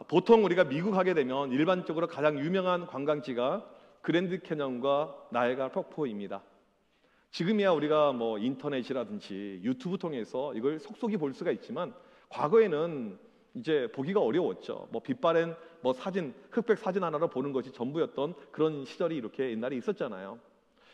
보통 우리가 미국 하게 되면 일반적으로 가장 유명한 관광지가 그랜드 캐년과 나이아가라 폭포입니다. 지금이야 우리가 뭐 인터넷이라든지 유튜브 통해서 이걸 속속이 볼 수가 있지만 과거에는 이제 보기가 어려웠죠. 뭐 빛바랜 뭐 사진, 흑백 사진 하나로 보는 것이 전부였던 그런 시절이 이렇게 옛날에 있었잖아요.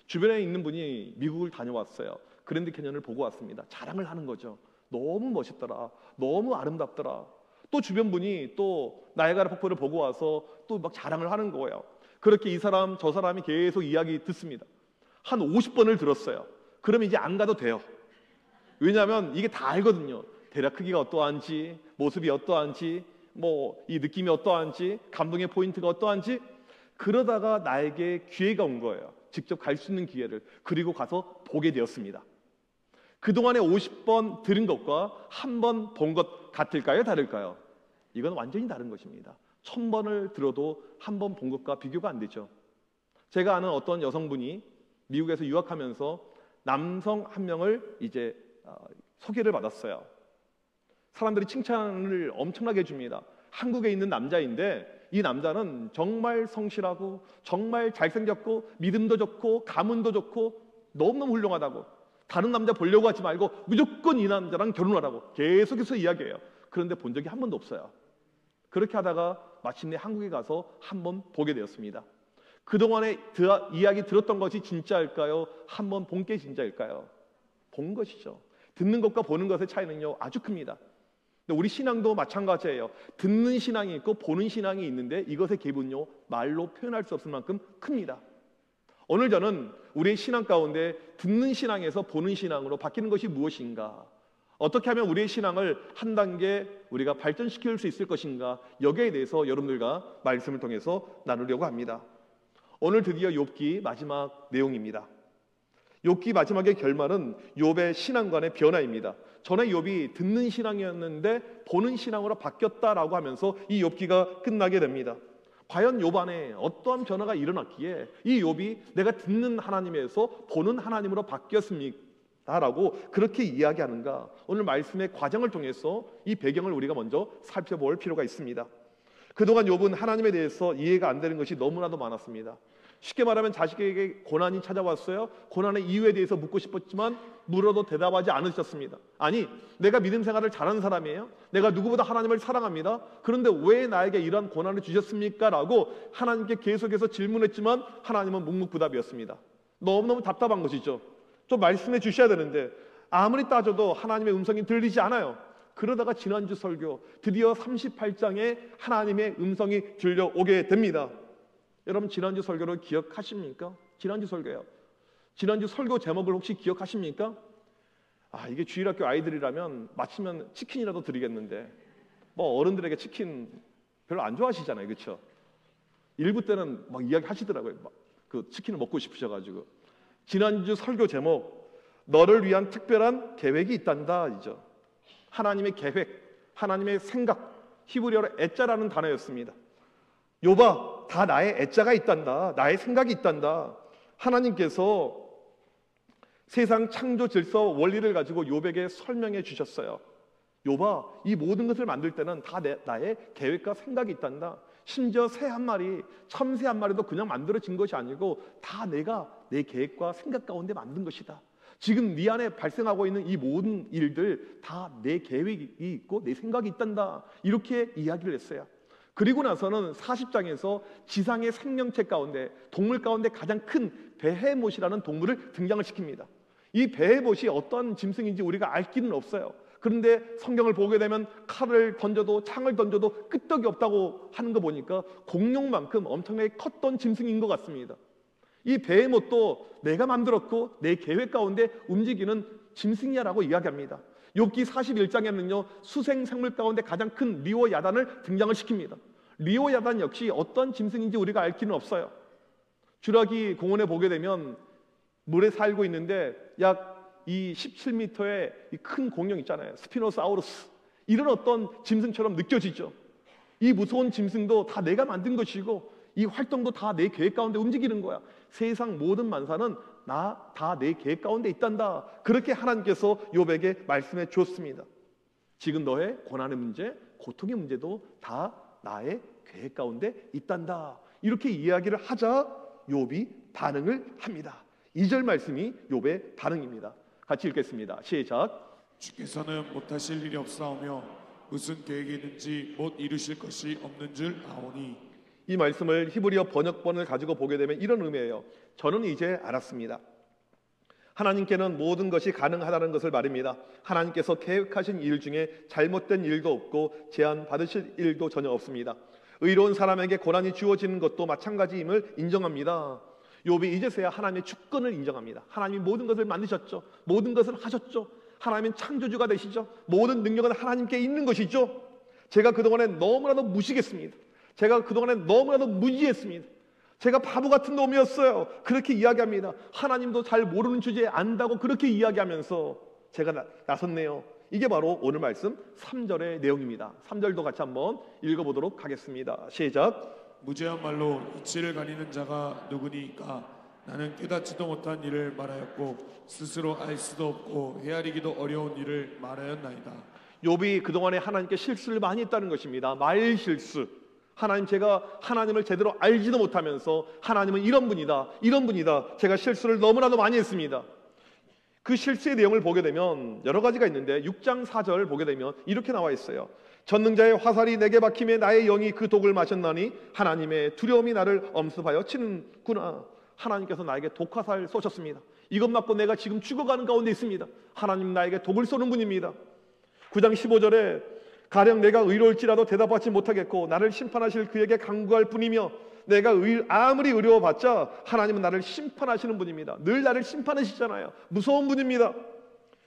주변에 있는 분이 미국을 다녀왔어요. 그랜드 캐년을 보고 왔습니다. 자랑을 하는 거죠. 너무 멋있더라. 너무 아름답더라. 또 주변 분이 또 나이아가라 폭포를 보고 와서 또 막 자랑을 하는 거예요. 그렇게 이 사람 저 사람이 계속 이야기 듣습니다. 한 50번을 들었어요. 그러면 이제 안 가도 돼요. 왜냐하면 이게 다 알거든요. 대략 크기가 어떠한지, 모습이 어떠한지, 뭐 이 느낌이 어떠한지, 감동의 포인트가 어떠한지. 그러다가 나에게 기회가 온 거예요. 직접 갈 수 있는 기회를. 그리고 가서 보게 되었습니다. 그동안에 50번 들은 것과 한 번 본 것 같을까요? 다를까요? 이건 완전히 다른 것입니다. 1000번을 들어도 한 번 본 것과 비교가 안 되죠. 제가 아는 어떤 여성분이 미국에서 유학하면서 남성 한 명을 이제 소개를 받았어요. 사람들이 칭찬을 엄청나게 해줍니다. 한국에 있는 남자인데 이 남자는 정말 성실하고 정말 잘생겼고 믿음도 좋고 가문도 좋고 너무너무 훌륭하다고, 다른 남자 보려고 하지 말고 무조건 이 남자랑 결혼하라고 계속해서 이야기해요. 그런데 본 적이 한 번도 없어요. 그렇게 하다가 마침내 한국에 가서 한 번 보게 되었습니다. 그동안에 이야기 들었던 것이 진짜일까요? 한 번 본 게 진짜일까요? 본 것이죠. 듣는 것과 보는 것의 차이는요 아주 큽니다. 근데 우리 신앙도 마찬가지예요. 듣는 신앙이 있고 보는 신앙이 있는데 이것의 갭은요 말로 표현할 수 없을 만큼 큽니다. 오늘 저는 우리의 신앙 가운데 듣는 신앙에서 보는 신앙으로 바뀌는 것이 무엇인가, 어떻게 하면 우리의 신앙을 한 단계 우리가 발전시킬 수 있을 것인가, 여기에 대해서 여러분들과 말씀을 통해서 나누려고 합니다. 오늘 드디어 욥기 마지막 내용입니다. 욥기 마지막의 결말은 욥의 신앙관의 변화입니다. 전에 욥이 듣는 신앙이었는데 보는 신앙으로 바뀌었다라고 하면서 이 욥기가 끝나게 됩니다. 과연 욥 안에 어떠한 변화가 일어났기에 이 욥이 내가 듣는 하나님에서 보는 하나님으로 바뀌었습니까? 라고 그렇게 이야기하는가? 오늘 말씀의 과정을 통해서 이 배경을 우리가 먼저 살펴볼 필요가 있습니다. 그동안 욥은 하나님에 대해서 이해가 안 되는 것이 너무나도 많았습니다. 쉽게 말하면 자식에게 고난이 찾아왔어요. 고난의 이유에 대해서 묻고 싶었지만 물어도 대답하지 않으셨습니다. 아니, 내가 믿음 생활을 잘하는 사람이에요. 내가 누구보다 하나님을 사랑합니다. 그런데 왜 나에게 이러한 고난을 주셨습니까? 라고 하나님께 계속해서 질문했지만 하나님은 묵묵부답이었습니다. 너무너무 답답한 것이죠. 좀 말씀해 주셔야 되는데 아무리 따져도 하나님의 음성이 들리지 않아요. 그러다가 지난주 설교 드디어 38장에 하나님의 음성이 들려오게 됩니다. 여러분 지난주 설교를 기억하십니까? 지난주 설교예요. 지난주 설교 제목을 혹시 기억하십니까? 이게 주일학교 아이들이라면 마치면 치킨이라도 드리겠는데 뭐 어른들에게 치킨 별로 안 좋아하시잖아요. 그렇죠? 일부 때는 막 이야기 하시더라고요. 막 그 치킨을 먹고 싶으셔가지고. 지난주 설교 제목, 너를 위한 특별한 계획이 있단다 이죠. 하나님의 계획, 하나님의 생각, 히브리어로 애자라는 단어였습니다. 욥아, 다 나의 애자가 있단다. 나의 생각이 있단다. 하나님께서 세상 창조 질서 원리를 가지고 욥에게 설명해 주셨어요. 욥아, 이 모든 것을 만들 때는 다 나의 계획과 생각이 있단다. 심지어 새 한 마리, 참새 한 마리도 그냥 만들어진 것이 아니고 다 내가 내 계획과 생각 가운데 만든 것이다. 지금 네 안에 발생하고 있는 이 모든 일들 다 내 계획이 있고 내 생각이 있단다. 이렇게 이야기를 했어요. 그리고 나서는 40장에서 지상의 생명체 가운데, 동물 가운데 가장 큰 베헤못이라는 동물을 등장을 시킵니다. 이 베헤못이 어떤 짐승인지 우리가 알 길은 없어요. 그런데 성경을 보게 되면 칼을 던져도 창을 던져도 끄떡이 없다고 하는 거 보니까 공룡만큼 엄청나게 컸던 짐승인 것 같습니다. 이 베헤못도 내가 만들었고 내 계획 가운데 움직이는 짐승이야라고 이야기합니다. 욥기 41장에는요 수생 생물 가운데 가장 큰 리오야단을 등장을 시킵니다. 리오야단 역시 어떤 짐승인지 우리가 알 길은 없어요. 주라기 공원에 보게 되면 물에 살고 있는데 약 이 17m의 이 큰 공룡 있잖아요. 스피노사우루스, 이런 어떤 짐승처럼 느껴지죠. 이 무서운 짐승도 다 내가 만든 것이고 이 활동도 다 내 계획 가운데 움직이는 거야. 세상 모든 만사는 다 내 계획 가운데 있단다. 그렇게 하나님께서 욥에게 말씀해 주었습니다. 지금 너의 고난의 문제, 고통의 문제도 다 나의 계획 가운데 있단다. 이렇게 이야기를 하자 욥이 반응을 합니다. 2절 말씀이 욥의 반응입니다. 같이 읽겠습니다. 시작. 주께서는 못하실 일이 없사오며 무슨 계획이 있는지 못 이루실 것이 없는 줄 아오니. 이 말씀을 히브리어 번역본을 가지고 보게 되면 이런 의미예요. 저는 이제 알았습니다. 하나님께는 모든 것이 가능하다는 것을 말입니다. 하나님께서 계획하신 일 중에 잘못된 일도 없고 제한 받으실 일도 전혀 없습니다. 의로운 사람에게 고난이 주어지는 것도 마찬가지임을 인정합니다. 욥이 이제서야 하나님의 주권을 인정합니다. 하나님이 모든 것을 만드셨죠. 모든 것을 하셨죠. 하나님은 창조주가 되시죠. 모든 능력은 하나님께 있는 것이죠. 제가 그동안에 너무나도 무식했습니다. 제가 그동안에 너무나도 무지했습니다. 제가 바보 같은 놈이었어요. 그렇게 이야기합니다. 하나님도 잘 모르는 주제에 안다고 그렇게 이야기하면서 제가 나섰네요. 이게 바로 오늘 말씀 3절의 내용입니다. 3절도 같이 한번 읽어보도록 하겠습니다. 시작. 무죄한 말로 이치를 가리는 자가 누구니까? 나는 깨닫지도 못한 일을 말하였고 스스로 알 수도 없고 헤아리기도 어려운 일을 말하였나이다. 욥이 그동안에 하나님께 실수를 많이 했다는 것입니다. 말 실수. 하나님, 제가 하나님을 제대로 알지도 못하면서 하나님은 이런 분이다, 이런 분이다. 제가 실수를 너무나도 많이 했습니다. 그 실수의 내용을 보게 되면 여러 가지가 있는데 6장 4절 보게 되면 이렇게 나와 있어요. 전능자의 화살이 내게 박힘에 나의 영이 그 독을 마셨나니 하나님의 두려움이 나를 엄습하여 치는구나. 하나님께서 나에게 독화살 쏘셨습니다. 이것 맞고 내가 지금 죽어가는 가운데 있습니다. 하나님 나에게 독을 쏘는 분입니다. 9장 15절에 가령 내가 의로울지라도 대답받지 못하겠고 나를 심판하실 그에게 간구할 뿐이며 내가 아무리 의로워봤자 하나님은 나를 심판하시는 분입니다. 늘 나를 심판하시잖아요. 무서운 분입니다.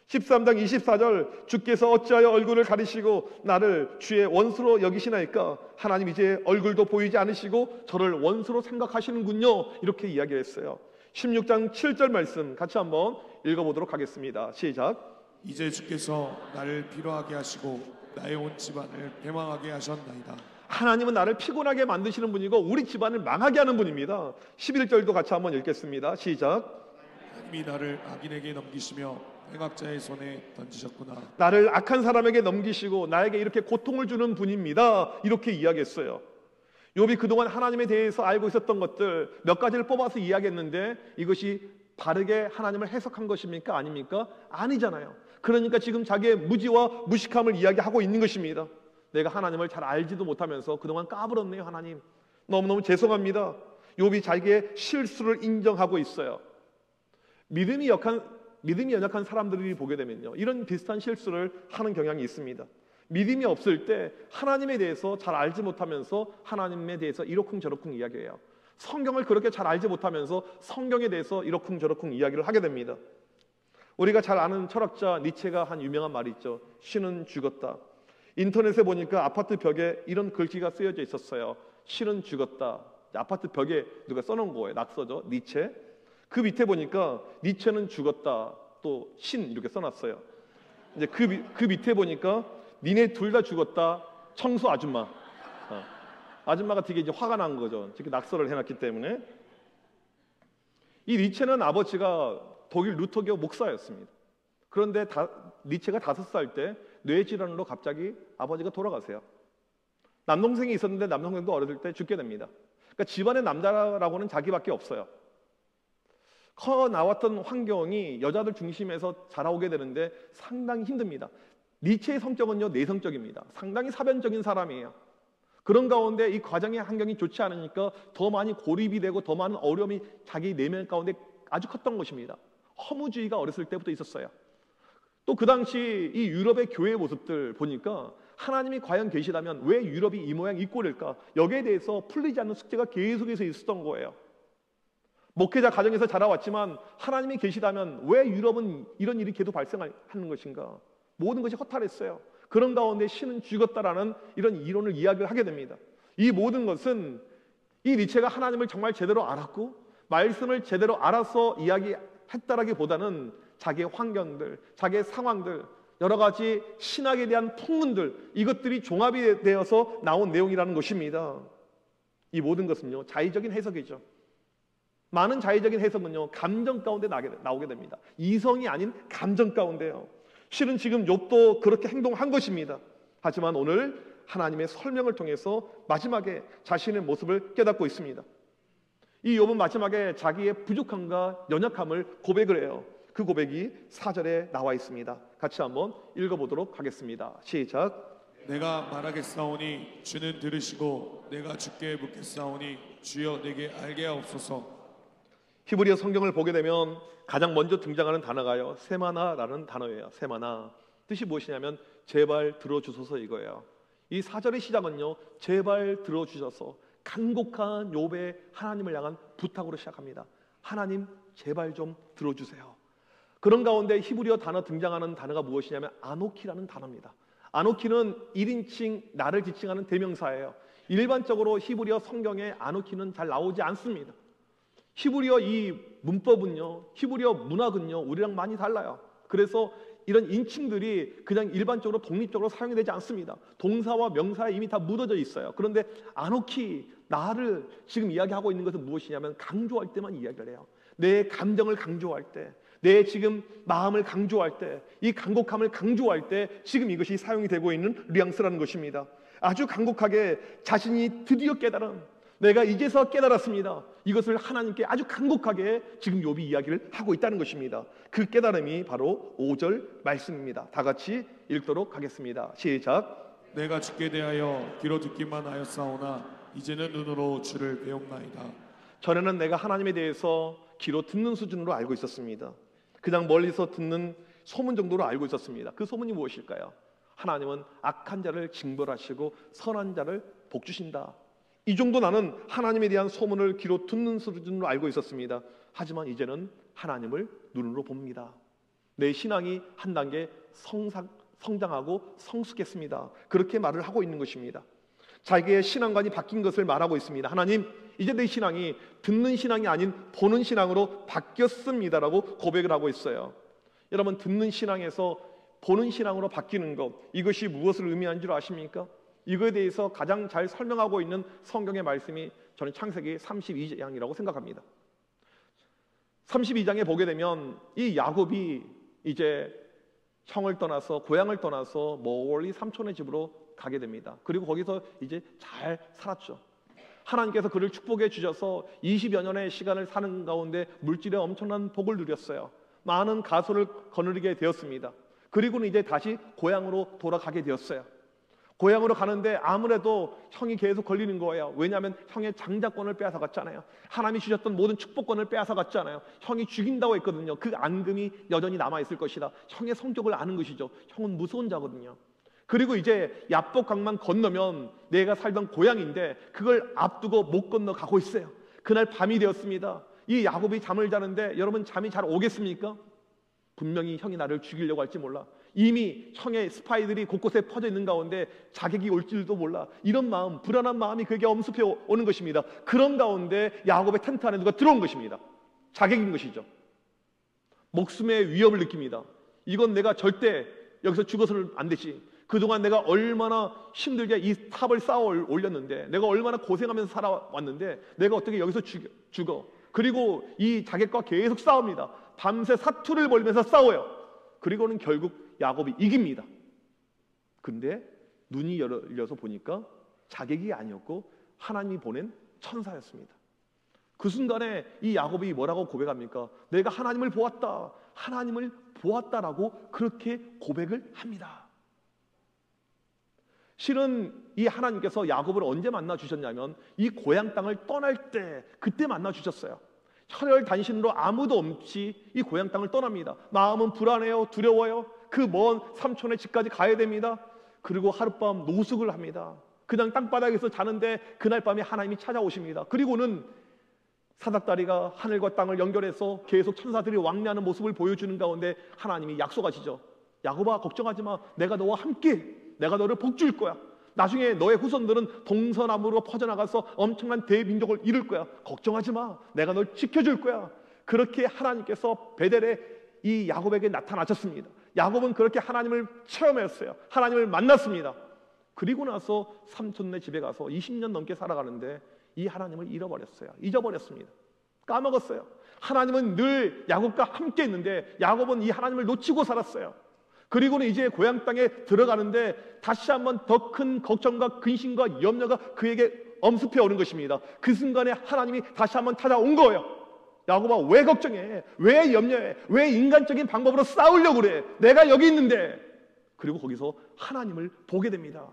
13장 24절 주께서 어찌하여 얼굴을 가리시고 나를 주의 원수로 여기시나이까? 하나님 이제 얼굴도 보이지 않으시고 저를 원수로 생각하시는군요. 이렇게 이야기했어요. 16장 7절 말씀 같이 한번 읽어보도록 하겠습니다. 시작. 이제 주께서 나를 피로하게 하시고 나의 온 집안을 패망하게 하셨나이다. 하나님은 나를 피곤하게 만드시는 분이고 우리 집안을 망하게 하는 분입니다. 11절도 같이 한번 읽겠습니다. 시작. 하나님이 나를 악인에게 넘기시며 행악자의 손에 던지셨구나. 나를 악한 사람에게 넘기시고 나에게 이렇게 고통을 주는 분입니다. 이렇게 이야기했어요. 욥이 그동안 하나님에 대해서 알고 있었던 것들 몇 가지를 뽑아서 이야기했는데 이것이 바르게 하나님을 해석한 것입니까? 아닙니까? 아니잖아요. 그러니까 지금 자기의 무지와 무식함을 이야기하고 있는 것입니다. 내가 하나님을 잘 알지도 못하면서 그동안 까불었네요. 하나님 너무너무 죄송합니다. 욥이 자기의 실수를 인정하고 있어요. 믿음이 연약한 사람들이 보게 되면요, 이런 비슷한 실수를 하는 경향이 있습니다. 믿음이 없을 때 하나님에 대해서 잘 알지 못하면서 하나님에 대해서 이러쿵저러쿵 이야기해요. 성경을 그렇게 잘 알지 못하면서 성경에 대해서 이러쿵저러쿵 이야기를 하게 됩니다. 우리가 잘 아는 철학자 니체가 한 유명한 말이 있죠. 신은 죽었다. 인터넷에 보니까 아파트 벽에 이런 글씨가 쓰여져 있었어요. 신은 죽었다. 아파트 벽에 누가 써놓은 거예요. 낙서죠. 니체. 그 밑에 보니까 니체는 죽었다. 또 신 이렇게 써놨어요. 이제 그 밑에 보니까 니네 둘 다 죽었다. 청소 아줌마. 아줌마가 되게 이제 화가 난 거죠. 이렇게 낙서를 해놨기 때문에. 이 니체는 아버지가 독일 루터교 목사였습니다. 그런데 니체가 5살 때 뇌질환으로 갑자기 아버지가 돌아가세요. 남동생이 있었는데 남동생도 어렸을 때 죽게 됩니다. 그러니까 집안의 남자라고는 자기밖에 없어요. 커 나왔던 환경이 여자들 중심에서 자라오게 되는데 상당히 힘듭니다. 니체의 성격은요, 내성적입니다. 상당히 사변적인 사람이에요. 그런 가운데 이 과정의 환경이 좋지 않으니까 더 많이 고립이 되고 더 많은 어려움이 자기 내면 가운데 아주 컸던 것입니다. 허무주의가 어렸을 때부터 있었어요. 또 그 당시 이 유럽의 교회 모습들 보니까 하나님이 과연 계시다면 왜 유럽이 이 모양 이 꼴일까? 여기에 대해서 풀리지 않는 숙제가 계속해서 있었던 거예요. 목회자 가정에서 자라왔지만 하나님이 계시다면 왜 유럽은 이런 일이 계속 발생하는 것인가? 모든 것이 허탈했어요. 그런 가운데 신은 죽었다라는 이런 이론을 이야기를 하게 됩니다. 이 모든 것은 이 니체가 하나님을 정말 제대로 알았고 말씀을 제대로 알아서 이야기했다라기보다는 자기의 환경들, 자기의 상황들, 여러 가지 신학에 대한 풍문들, 이것들이 종합이 되어서 나온 내용이라는 것입니다. 이 모든 것은요, 자의적인 해석이죠. 많은 자의적인 해석은요, 감정 가운데 나오게 됩니다. 이성이 아닌 감정 가운데요. 실은 지금 욥도 그렇게 행동한 것입니다. 하지만 오늘 하나님의 설명을 통해서 마지막에 자신의 모습을 깨닫고 있습니다. 이 욥은 마지막에 자기의 부족함과 연약함을 고백을 해요. 그 고백이 4절에 나와 있습니다. 같이 한번 읽어보도록 하겠습니다. 시작. 내가 말하겠사오니 주는 들으시고 내가 주께 묻겠사오니 주여 내게 알게 하옵소서. 히브리어 성경을 보게 되면 가장 먼저 등장하는 단어가요, 세마나라는 단어예요. 세마나. 뜻이 무엇이냐면 제발 들어주소서 이거예요. 이 4절의 시작은요, 제발 들어주셔서 간곡한 욥의 하나님을 향한 부탁으로 시작합니다. 하나님 제발 좀 들어주세요. 그런 가운데 히브리어 단어 등장하는 단어가 무엇이냐면 아노키라는 단어입니다. 아노키는 1인칭 나를 지칭하는 대명사예요. 일반적으로 히브리어 성경에 아노키는 잘 나오지 않습니다. 히브리어 이 문법은요, 히브리어 문학은요, 우리랑 많이 달라요. 그래서 이런 인칭들이 그냥 일반적으로 독립적으로 사용이 되지 않습니다. 동사와 명사에 이미 다 묻어져 있어요. 그런데 아노키, 나를 지금 이야기하고 있는 것은 무엇이냐면 강조할 때만 이야기를 해요. 내 감정을 강조할 때, 내 지금 마음을 강조할 때, 이 간곡함을 강조할 때 지금 이것이 사용이 되고 있는 뉘앙스라는 것입니다. 아주 간곡하게 자신이 드디어 깨달은, 내가 이제서 깨달았습니다. 이것을 하나님께 아주 간곡하게 지금 욥이 이야기를 하고 있다는 것입니다. 그 깨달음이 바로 5절 말씀입니다. 다 같이 읽도록 하겠습니다. 시작. 내가 주께 대하여 귀로 듣기만 하였사오나 이제는 눈으로 주를 배움나이다. 전에는 내가 하나님에 대해서 귀로 듣는 수준으로 알고 있었습니다. 그냥 멀리서 듣는 소문 정도로 알고 있었습니다. 그 소문이 무엇일까요? 하나님은 악한 자를 징벌하시고 선한 자를 복주신다. 이 정도 나는 하나님에 대한 소문을 귀로 듣는 수준으로 알고 있었습니다. 하지만 이제는 하나님을 눈으로 봅니다. 내 신앙이 한 단계 성장하고 성숙했습니다. 그렇게 말을 하고 있는 것입니다. 자기의 신앙관이 바뀐 것을 말하고 있습니다. 하나님, 이제 내 신앙이 듣는 신앙이 아닌 보는 신앙으로 바뀌었습니다라고 고백을 하고 있어요. 여러분, 듣는 신앙에서 보는 신앙으로 바뀌는 것, 이것이 무엇을 의미하는 줄 아십니까? 이거에 대해서 가장 잘 설명하고 있는 성경의 말씀이 저는 창세기 32장이라고 생각합니다. 32장에 보게 되면 이 야곱이 이제 형을 떠나서, 고향을 떠나서 멀리 삼촌의 집으로 가게 됩니다. 그리고 거기서 이제 잘 살았죠. 하나님께서 그를 축복해 주셔서 20여 년의 시간을 사는 가운데 물질에 엄청난 복을 누렸어요. 많은 가소를 거느리게 되었습니다. 그리고는 이제 다시 고향으로 돌아가게 되었어요. 고향으로 가는데 아무래도 형이 계속 걸리는 거예요. 왜냐하면 형의 장자권을 빼앗아갔잖아요. 하나님이 주셨던 모든 축복권을 빼앗아갔잖아요. 형이 죽인다고 했거든요. 그 앙금이 여전히 남아있을 것이다. 형의 성격을 아는 것이죠. 형은 무서운 자거든요. 그리고 이제 야복강만 건너면 내가 살던 고향인데 그걸 앞두고 못 건너가고 있어요. 그날 밤이 되었습니다. 이 야곱이 잠을 자는데 여러분, 잠이 잘 오겠습니까? 분명히 형이 나를 죽이려고 할지 몰라. 이미 형의 스파이들이 곳곳에 퍼져 있는 가운데 자객이 올지도 몰라. 이런 마음, 불안한 마음이 그에게 엄습해 오는 것입니다. 그런 가운데 야곱의 텐트 안에 누가 들어온 것입니다. 자객인 것이죠. 목숨의 위협을 느낍니다. 이건 내가 절대 여기서 죽어서는 안 되지. 그동안 내가 얼마나 힘들게 이 탑을 쌓아 올렸는데, 내가 얼마나 고생하면서 살아왔는데 내가 어떻게 여기서 죽어. 그리고 이 자객과 계속 싸웁니다. 밤새 사투를 벌이면서 싸워요. 그리고는 결국 야곱이 이깁니다. 근데 눈이 열려서 보니까 자객이 아니었고 하나님이 보낸 천사였습니다. 그 순간에 이 야곱이 뭐라고 고백합니까? 내가 하나님을 보았다. 하나님을 보았다라고 그렇게 고백을 합니다. 실은 이 하나님께서 야곱을 언제 만나 주셨냐면 이 고향 땅을 떠날 때, 그때 만나 주셨어요. 혈혈단신으로 아무도 없이 이 고향 땅을 떠납니다. 마음은 불안해요, 두려워요. 그 먼 삼촌의 집까지 가야 됩니다. 그리고 하룻밤 노숙을 합니다. 그냥 땅바닥에서 자는데 그날 밤에 하나님이 찾아오십니다. 그리고는 사닥다리가 하늘과 땅을 연결해서 계속 천사들이 왕래하는 모습을 보여주는 가운데 하나님이 약속하시죠. 야곱아, 걱정하지 마. 내가 너와 함께, 내가 너를 복줄 거야. 나중에 너의 후손들은 동서남으로 퍼져나가서 엄청난 대민족을 이룰 거야. 걱정하지 마. 내가 널 지켜줄 거야. 그렇게 하나님께서 베델에 이 야곱에게 나타나셨습니다. 야곱은 그렇게 하나님을 체험했어요. 하나님을 만났습니다. 그리고 나서 삼촌네 집에 가서 20년 넘게 살아가는데 이 하나님을 잃어버렸어요. 잊어버렸습니다. 까먹었어요. 하나님은 늘 야곱과 함께 있는데 야곱은 이 하나님을 놓치고 살았어요. 그리고는 이제 고향 땅에 들어가는데 다시 한번 더 큰 걱정과 근심과 염려가 그에게 엄습해 오는 것입니다. 그 순간에 하나님이 다시 한번 찾아온 거예요. 야곱아, 왜 걱정해? 왜 염려해? 왜 인간적인 방법으로 싸우려고 그래? 내가 여기 있는데. 그리고 거기서 하나님을 보게 됩니다.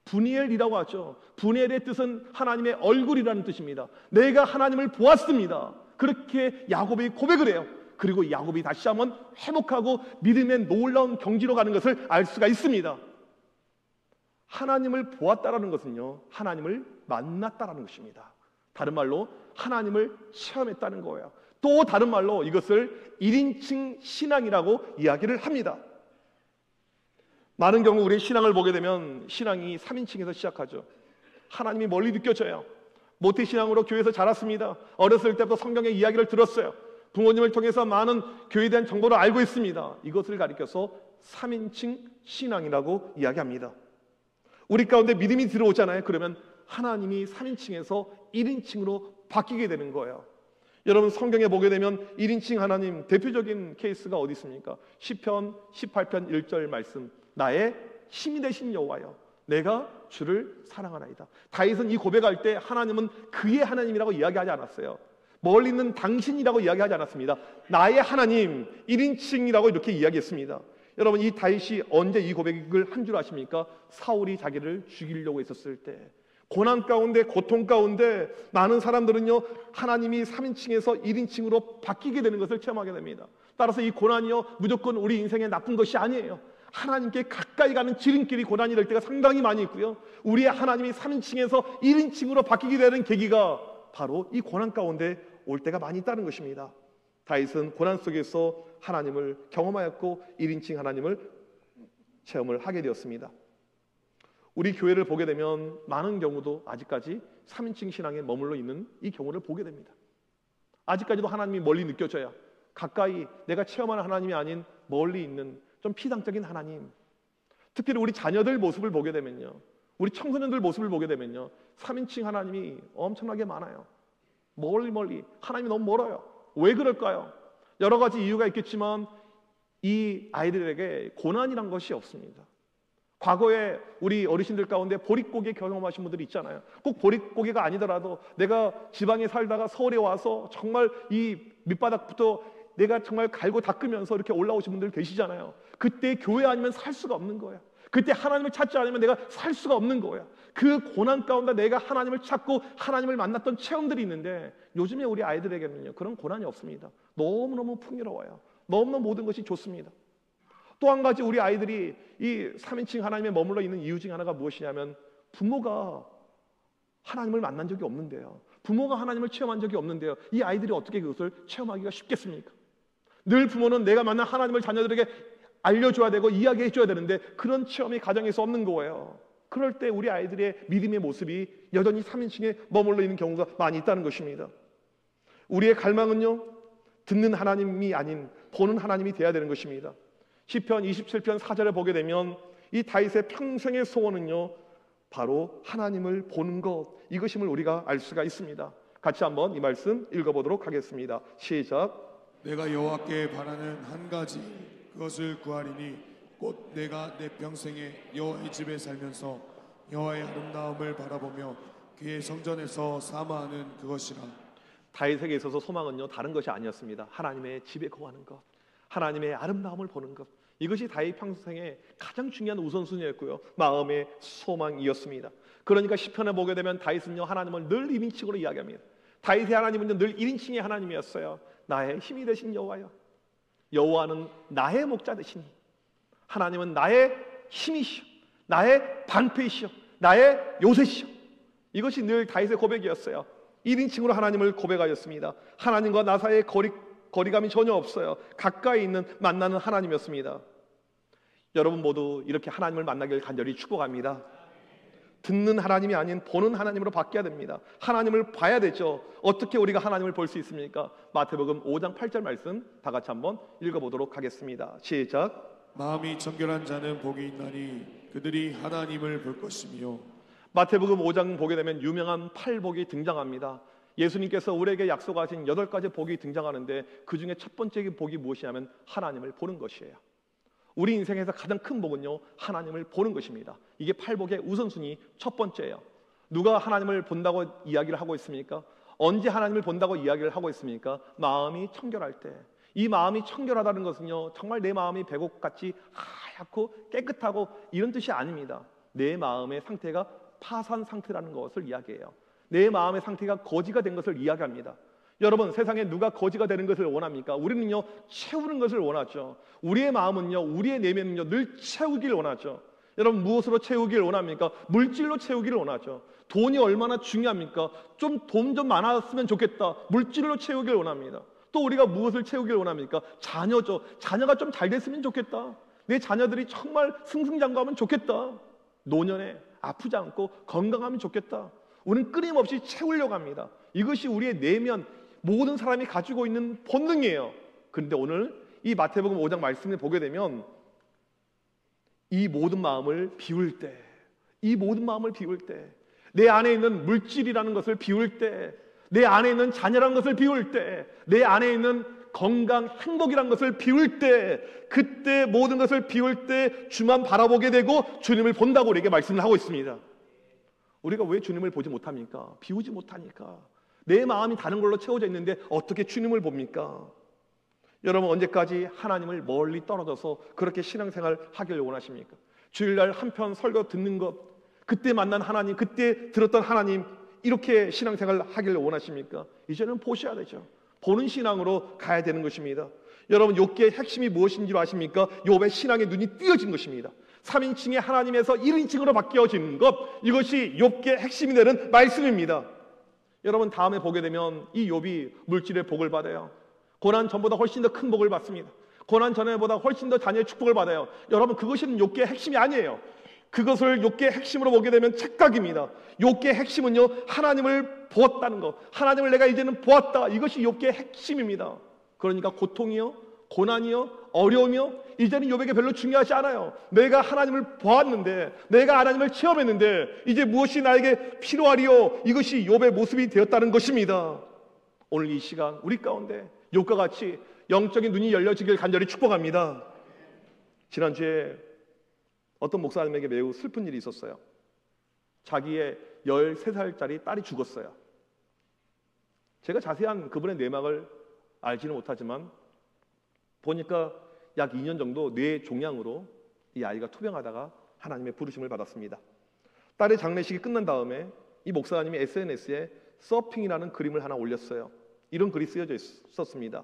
분이엘이라고 하죠. 분이엘의 뜻은 하나님의 얼굴이라는 뜻입니다. 내가 하나님을 보았습니다. 그렇게 야곱이 고백을 해요. 그리고 야곱이 다시 한번 회복하고 믿음의 놀라운 경지로 가는 것을 알 수가 있습니다. 하나님을 보았다라는 것은요, 하나님을 만났다라는 것입니다. 다른 말로 하나님을 체험했다는 거예요. 또 다른 말로 이것을 1인칭 신앙이라고 이야기를 합니다. 많은 경우 우리의 신앙을 보게 되면 신앙이 3인칭에서 시작하죠. 하나님이 멀리 느껴져요. 모태신앙으로 교회에서 자랐습니다. 어렸을 때부터 성경의 이야기를 들었어요. 부모님을 통해서 많은 교회에 대한 정보를 알고 있습니다. 이것을 가리켜서 3인칭 신앙이라고 이야기합니다. 우리 가운데 믿음이 들어오잖아요. 그러면 하나님이 3인칭에서 1인칭으로 바뀌게 되는 거예요. 여러분, 성경에 보게 되면 1인칭 하나님 대표적인 케이스가 어디 있습니까? 시편 18편 1절 말씀, 나의 힘이 되신 여호와여, 내가 주를 사랑하나이다. 다윗은 이 고백할 때 하나님은 그의 하나님이라고 이야기하지 않았어요. 멀리 있는 당신이라고 이야기하지 않았습니다. 나의 하나님, 1인칭이라고 이렇게 이야기했습니다. 여러분, 이 다윗이 언제 이 고백을 한 줄 아십니까? 사울이 자기를 죽이려고 했었을 때, 고난 가운데, 고통 가운데 많은 사람들은요, 하나님이 3인칭에서 1인칭으로 바뀌게 되는 것을 체험하게 됩니다. 따라서 이 고난이요, 무조건 우리 인생에 나쁜 것이 아니에요. 하나님께 가까이 가는 지름길이 고난이 될 때가 상당히 많이 있고요, 우리의 하나님이 3인칭에서 1인칭으로 바뀌게 되는 계기가 바로 이 고난 가운데 올 때가 많이 있다는 것입니다. 다윗은 고난 속에서 하나님을 경험하였고 1인칭 하나님을 체험을 하게 되었습니다. 우리 교회를 보게 되면 많은 경우도 아직까지 3인칭 신앙에 머물러 있는 이 경우를 보게 됩니다. 아직까지도 하나님이 멀리 느껴져야, 가까이 내가 체험하는 하나님이 아닌 멀리 있는 좀 피상적인 하나님, 특히 우리 자녀들 모습을 보게 되면요, 우리 청소년들 모습을 보게 되면요, 3인칭 하나님이 엄청나게 많아요. 멀리 하나님이 너무 멀어요. 왜 그럴까요? 여러 가지 이유가 있겠지만 이 아이들에게 고난이란 것이 없습니다. 과거에 우리 어르신들 가운데 보릿고개 경험하신 분들이 있잖아요. 꼭 보릿고개가 아니더라도 내가 지방에 살다가 서울에 와서 정말 이 밑바닥부터 내가 정말 갈고 닦으면서 이렇게 올라오신 분들 계시잖아요. 그때 교회 아니면 살 수가 없는 거예요. 그때 하나님을 찾지 않으면 내가 살 수가 없는 거예요. 그 고난 가운데 내가 하나님을 찾고 하나님을 만났던 체험들이 있는데, 요즘에 우리 아이들에게는요, 그런 고난이 없습니다. 너무너무 풍요로워요. 너무너무 모든 것이 좋습니다. 또 한 가지, 우리 아이들이 이 3인칭 하나님에 머물러 있는 이유 중 하나가 무엇이냐면, 부모가 하나님을 만난 적이 없는데요, 부모가 하나님을 체험한 적이 없는데요, 이 아이들이 어떻게 그것을 체험하기가 쉽겠습니까? 늘 부모는 내가 만난 하나님을 자녀들에게 알려줘야 되고 이야기해 줘야 되는데, 그런 체험이 가정에서 없는 거예요. 그럴 때 우리 아이들의 믿음의 모습이 여전히 3인칭에 머물러 있는 경우가 많이 있다는 것입니다. 우리의 갈망은요, 듣는 하나님이 아닌 보는 하나님이 돼야 되는 것입니다. 시편 27편 4절에 보게 되면 이 다윗의 평생의 소원은요, 바로 하나님을 보는 것, 이것임을 우리가 알 수가 있습니다. 같이 한번 이 말씀 읽어보도록 하겠습니다. 시작. 내가 여호와께 바라는 한 가지, 그것을 구하리니 곧 내가 내 평생에 여호와의 집에 살면서 여호와의 아름다움을 바라보며 그의 성전에서 사모하는 그것이라. 다윗에게 있어서 소망은요, 다른 것이 아니었습니다. 하나님의 집에 거하는 것, 하나님의 아름다움을 보는 것, 이것이 다윗 평생의 가장 중요한 우선순위였고요, 마음의 소망이었습니다. 그러니까 시편에 보게 되면 다윗은요, 하나님을 늘 1인칭으로 이야기합니다. 다윗의 하나님은요, 늘 1인칭의 하나님이었어요. 나의 힘이 되신 여호와여, 여호와는 나의 목자 되시니, 하나님은 나의 힘이시오, 나의 방패이시오, 나의 요새시오. 이것이 늘 다윗의 고백이었어요. 1인칭으로 하나님을 고백하였습니다. 하나님과 나 사이의 거리감이 전혀 없어요. 가까이 있는 만나는 하나님이었습니다. 여러분 모두 이렇게 하나님을 만나길 간절히 축복합니다. 듣는 하나님이 아닌 보는 하나님으로 바뀌어야 됩니다. 하나님을 봐야 되죠. 어떻게 우리가 하나님을 볼 수 있습니까? 마태복음 5장 8절 말씀 다 같이 한번 읽어보도록 하겠습니다. 시작. 마음이 정결한 자는 복이 있나니 그들이 하나님을 볼 것이며. 마태복음 5장 보게 되면 유명한 8복이 등장합니다. 예수님께서 우리에게 약속하신 8가지 복이 등장하는데, 그 중에 첫 번째 복이 무엇이냐면 하나님을 보는 것이에요. 우리 인생에서 가장 큰 복은요, 하나님을 보는 것입니다. 이게 팔복의 우선순위 첫 번째예요. 누가 하나님을 본다고 이야기를 하고 있습니까? 언제 하나님을 본다고 이야기를 하고 있습니까? 마음이 청결할 때. 이 마음이 청결하다는 것은요, 정말 내 마음이 백옥같이 하얗고 깨끗하고 이런 뜻이 아닙니다. 내 마음의 상태가 파산 상태라는 것을 이야기해요. 내 마음의 상태가 거지가 된 것을 이야기합니다. 여러분, 세상에 누가 거지가 되는 것을 원합니까? 우리는요, 채우는 것을 원하죠. 우리의 마음은요, 우리의 내면은요, 늘 채우길 원하죠. 여러분, 무엇으로 채우길 원합니까? 물질로 채우기를 원하죠. 돈이 얼마나 중요합니까? 좀 돈 좀 많았으면 좋겠다. 물질로 채우길 원합니다. 또 우리가 무엇을 채우길 원합니까? 자녀죠. 자녀가 좀 잘 됐으면 좋겠다. 내 자녀들이 정말 승승장구하면 좋겠다. 노년에 아프지 않고 건강하면 좋겠다. 우리는 끊임없이 채우려고 합니다. 이것이 우리의 내면, 모든 사람이 가지고 있는 본능이에요. 그런데 오늘 이 마태복음 5장 말씀을 보게 되면 이 모든 마음을 비울 때, 이 모든 마음을 비울 때, 내 안에 있는 물질이라는 것을 비울 때, 내 안에 있는 자녀라는 것을 비울 때, 내 안에 있는 건강, 행복이라는 것을 비울 때, 그때 모든 것을 비울 때 주만 바라보게 되고 주님을 본다고 우리에게 말씀을 하고 있습니다. 우리가 왜 주님을 보지 못합니까? 비우지 못하니까. 내 마음이 다른 걸로 채워져 있는데 어떻게 주님을 봅니까? 여러분, 언제까지 하나님을 멀리 떨어져서 그렇게 신앙생활 하길 원하십니까? 주일날 한편 설교 듣는 것, 그때 만난 하나님, 그때 들었던 하나님, 이렇게 신앙생활 하길 원하십니까? 이제는 보셔야 되죠. 보는 신앙으로 가야 되는 것입니다. 여러분, 욥기의 핵심이 무엇인지 아십니까? 욥의 신앙의 눈이 띄어진 것입니다. 3인칭의 하나님에서 1인칭으로 바뀌어진 것, 이것이 욥기의 핵심이 되는 말씀입니다. 여러분, 다음에 보게 되면 이 욥이 물질의 복을 받아요. 고난 전보다 훨씬 더 큰 복을 받습니다. 고난 전에보다 훨씬 더 자녀의 축복을 받아요. 여러분, 그것이 욥기의 핵심이 아니에요. 그것을 욥기의 핵심으로 보게 되면 착각입니다. 욥기의 핵심은요, 하나님을 보았다는 것, 하나님을 내가 이제는 보았다, 이것이 욥기의 핵심입니다. 그러니까 고통이요, 고난이요, 어려움이요, 이제는 욥에게 별로 중요하지 않아요. 내가 하나님을 보았는데, 내가 하나님을 체험했는데 이제 무엇이 나에게 필요하리요, 이것이 욥의 모습이 되었다는 것입니다. 오늘 이 시간 우리 가운데 욥과 같이 영적인 눈이 열려지길 간절히 축복합니다. 지난주에 어떤 목사님에게 매우 슬픈 일이 있었어요. 자기의 13살짜리 딸이 죽었어요. 제가 자세한 그분의 내막을 알지는 못하지만 보니까 약 2년 정도 뇌 종양으로 이 아이가 투병하다가 하나님의 부르심을 받았습니다. 딸의 장례식이 끝난 다음에 이 목사님이 SNS에 서핑이라는 그림을 하나 올렸어요. 이런 글이 쓰여져 있었습니다.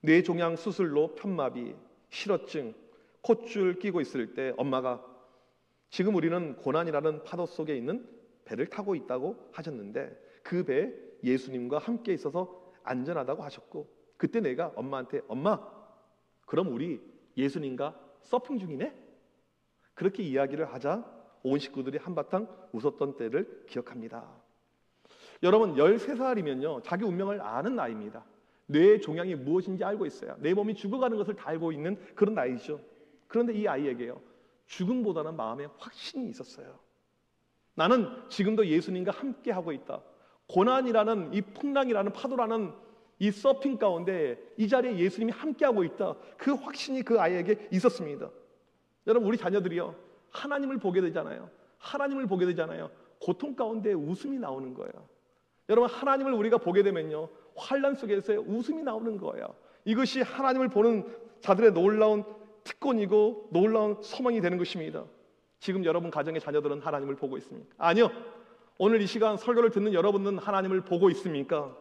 뇌 종양 수술로 편마비, 실어증, 콧줄 끼고 있을 때 엄마가 지금 우리는 고난이라는 파도 속에 있는 배를 타고 있다고 하셨는데 그 배에 예수님과 함께 있어서 안전하다고 하셨고, 그때 내가 엄마한테 엄마, 그럼 우리 예수님과 서핑 중이네? 그렇게 이야기를 하자 온 식구들이 한바탕 웃었던 때를 기억합니다. 여러분, 13살이면요 자기 운명을 아는 나이입니다. 뇌의 종양이 무엇인지 알고 있어요. 내 몸이 죽어가는 것을 다 알고 있는 그런 나이죠. 그런데 이 아이에게요, 죽음보다는 마음에 확신이 있었어요. 나는 지금도 예수님과 함께 하고 있다. 고난이라는 이 풍랑이라는 파도라는 이 서핑 가운데 이 자리에 예수님이 함께하고 있다. 그 확신이 그 아이에게 있었습니다. 여러분, 우리 자녀들이요 하나님을 보게 되잖아요. 하나님을 보게 되잖아요. 고통 가운데 웃음이 나오는 거예요. 여러분, 하나님을 우리가 보게 되면요 환난 속에서 웃음이 나오는 거예요. 이것이 하나님을 보는 자들의 놀라운 특권이고 놀라운 소망이 되는 것입니다. 지금 여러분 가정의 자녀들은 하나님을 보고 있습니까? 아니요. 오늘 이 시간 설교를 듣는 여러분은 하나님을 보고 있습니까?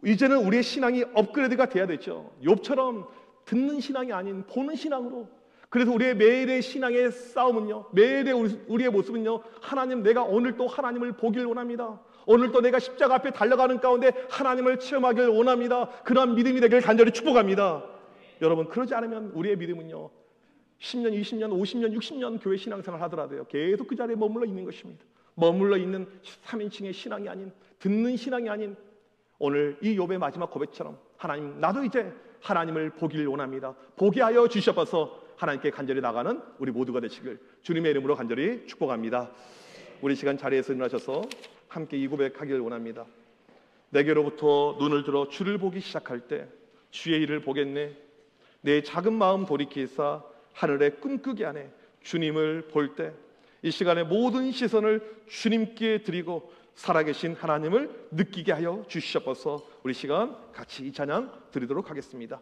이제는 우리의 신앙이 업그레이드가 돼야 되죠. 욥처럼 듣는 신앙이 아닌 보는 신앙으로. 그래서 우리의 매일의 신앙의 싸움은요, 매일의 우리의 모습은요, 하나님, 내가 오늘 또 하나님을 보길 원합니다. 오늘 또 내가 십자가 앞에 달려가는 가운데 하나님을 체험하길 원합니다. 그러한 믿음이 되길 간절히 축복합니다. 여러분, 그러지 않으면 우리의 믿음은요 10년, 20년, 50년, 60년 교회 신앙생활 하더라도요 계속 그 자리에 머물러 있는 것입니다. 머물러 있는 3인칭의 신앙이 아닌, 듣는 신앙이 아닌, 오늘 이 욥의 마지막 고백처럼 하나님, 나도 이제 하나님을 보길 원합니다. 보게 하여 주셔서 하나님께 간절히 나가는 우리 모두가 되시길 주님의 이름으로 간절히 축복합니다. 우리 시간 자리에서 일어나셔서 함께 이 고백하기를 원합니다. 내게로부터 눈을 들어 주를 보기 시작할 때 주의 일을 보겠네. 내 작은 마음 돌이키사 하늘의 꿈꾸기 안에 주님을 볼 때 이 시간에 모든 시선을 주님께 드리고 살아계신 하나님을 느끼게 하여 주시옵소서. 우리 시간 같이 이 찬양 드리도록 하겠습니다.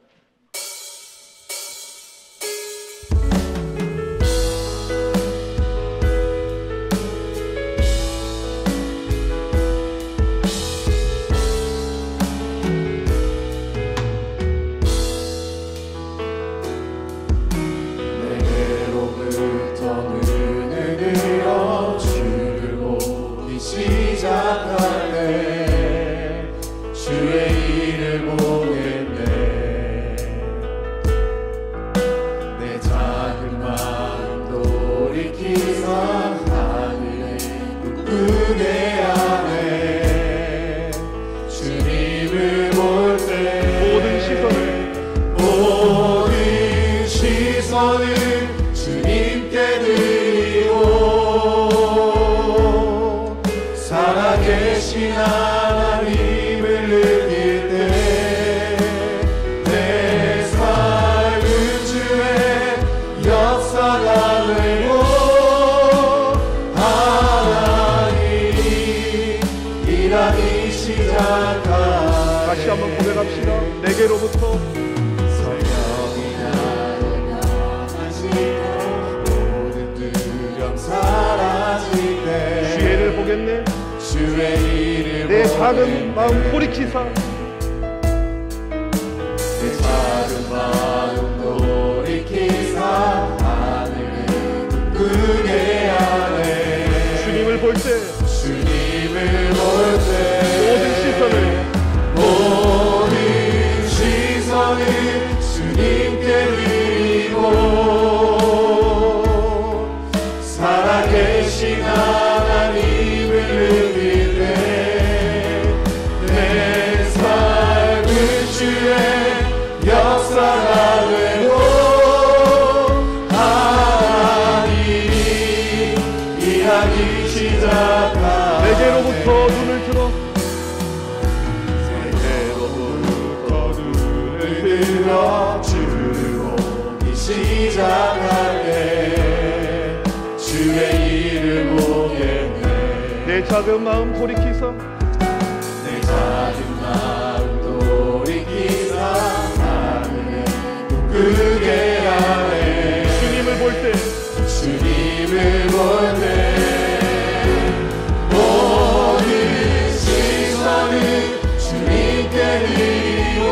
다시 한번 고백합시다. 내게로부터 성령이 나를 명하시고 모든 두려움 사라질 때 주의 일을 보겠네. 주의 일을 내 작은 마음 돌이키사 내 작은 마음 돌이키사 하늘을 꿈꾸게 하네. 주님을 볼 때 주님을 볼 때 모든 시선을 주님께 드리고 살아계신 하나님을 느낄 때 내 삶은 주의 역사가 되고 하나님이 일하기 시작하네. 내게로부터 눈을 들어 주를 보기 시작할 때 주의 일을 보겠네. 내 작은 마음 돌이키사 내 작은 마음 돌이키사 하늘을 꿈꾸게 하네. 주님을 볼 때 주님을 볼 때 모든 시선을 주님께 드리고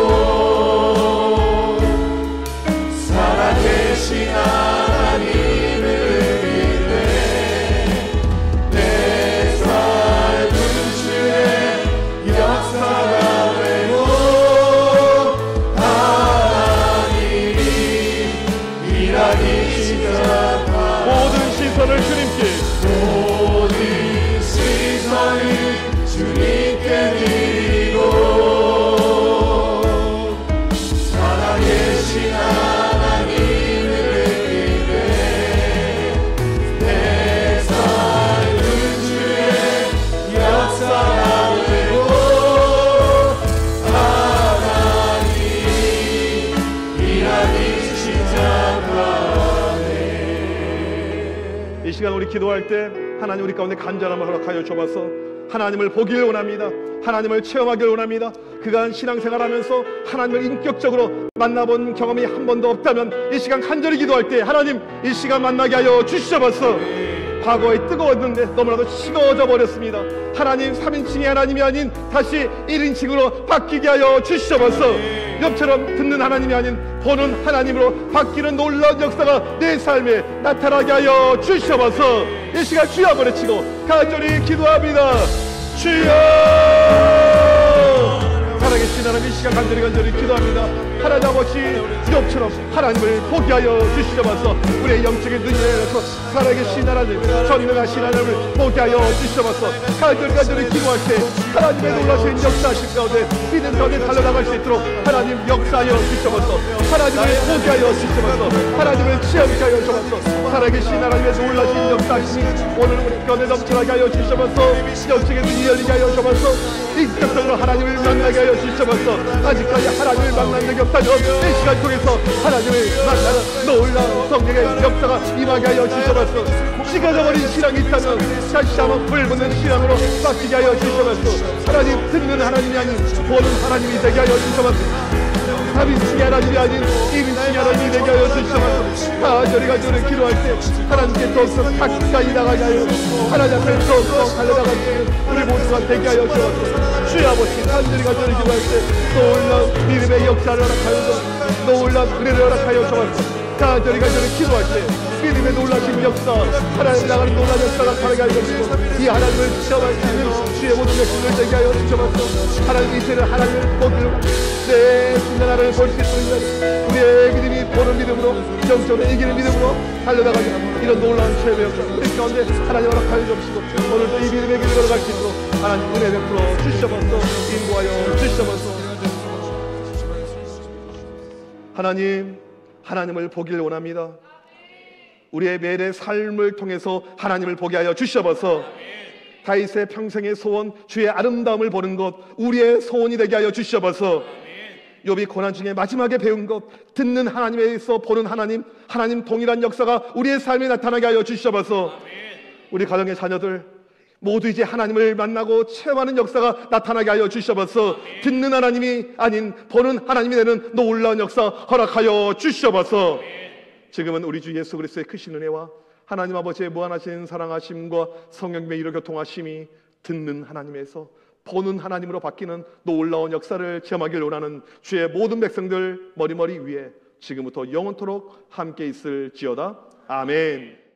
살아계신 하나님을 느낄 때 내 삶은 주의 역사가 되고 하나님이 일하기 시작하네. 모든 시선을 주님께 모든 시선을 주님께 드리고 살아계신 하나님을 느낄 때 내 삶은 주의 역사가 되고 하나님이 일하기 시작하네. 이 시간 우리 기도할 때 하나님 우리 가운데 간절함을 허락하여 주옵소서. 하나님을 보기를 원합니다. 하나님을 체험하기를 원합니다. 그간 신앙생활하면서 하나님을 인격적으로 만나본 경험이 한 번도 없다면 이 시간 간절히 기도할 때 하나님 이 시간 만나게 하여 주시옵소서. 과거에 뜨거웠는데 너무나도 식어져 버렸습니다. 하나님 3인칭이 하나님이 아닌 다시 1인칭으로 바뀌게 하여 주시옵소서. 옆처럼 듣는 하나님이 아닌 보는 하나님으로 바뀌는 놀라운 역사가 내 삶에 나타나게 하여 주시옵소서. 이 시간 주여 한번 외치고 간절히 기도합니다. 주여! 살아계신 하나님 이 시간 간절히 기도합니다. 하나님 아버지 옆처럼 하나님을 보게 하여 주시옵소서. 우리의 영적인 눈이 열려서 살아계신 하나님 전능하신 하나님을 보게 하여 주시옵소서. 간절히 기도할 때 하나님의 놀라신 역사하신 가운데 믿음 가운데 달려나갈 수 있도록 하나님 역사하여 주시옵소서. 하나님을 보게 하여 주시옵소서. 하나님을 체험케 하여 주시옵소서. 살아계신 하나님의 놀라신 역사하심이 오늘 우리 가운데 넘쳐나게 하여 주시옵소서. 영적인 눈이 열리게 하여 주시옵소서. 인격적으로 하나님을 만나게 하여 주시옵소서. 아직까지 하나님을 만난 적이 기억하며 이 시간 통해서 하나님을 만나는 놀라운 성령의 역사가 임하게 하여 주셔서 시가 져버린 신앙이 있다면 다시 한번 불붙는 신앙으로 바뀌게 하여 주셔서 하나님 듣는 하나님이 아닌 보는 하나님이 되게 하여 주셔서 3인칭의 하나님이 아닌 1인칭의 하나님이 되게 하여 주셔서 다 저리가 저를 기도할 때 하나님께 더욱더 가까이 나가게 하여 하나님 앞에 더욱더 달려나가게 우리 모두가 되게 하여 주셔서 주여 아버지 간절히가 저를 기도할 때 놀라운 믿음의 역사를 허락하여서 놀라운 은혜를 허락하여 주셔서 다 저리가 저를 기도할 때 믿음의 놀라신 역사 하나님 나가는 놀라운 역사가 살아게 하여 주시고 이 하나님을 체험할 수 있는 주의 모든 백성을 되게 하여 주셔서 하나님 이제는 하나님을 보기로 내 신난 하나님을 볼 수 있는 우리의 믿음이 보는 믿음으로 영적으로 이기는 믿음으로 달려나가는 이런 놀라운 체험의 역사 우리 가운데 하나님 허락하여 주시고 오늘도 이 믿음의 길을 걸어갈 수 있도록 하나님 은혜 베풀어 주셔서 인도하여 주셔서 하나님을 보기를 원합니다. 우리의 매일의 삶을 통해서 하나님을 보게 하여 주셔서 다윗의 평생의 소원 주의 아름다움을 보는 것 우리의 소원이 되게 하여 주셔서 욥이 고난 중에 마지막에 배운 것 듣는 하나님에서 보는 하나님 동일한 역사가 우리의 삶에 나타나게 하여 주셔서 우리 가정의 자녀들 모두 이제 하나님을 만나고 체험하는 역사가 나타나게 하여 주셔서 듣는 하나님이 아닌 보는 하나님이 되는 놀라운 역사 허락하여 주셔서 지금은 우리 주 예수 그리스도의 크신 은혜와 하나님 아버지의 무한하신 사랑하심과 성령님의 이로 교통하심이 듣는 하나님에서 보는 하나님으로 바뀌는 놀라운 역사를 체험하길 원하는 주의 모든 백성들 머리머리 위에 지금부터 영원토록 함께 있을지어다. 아멘.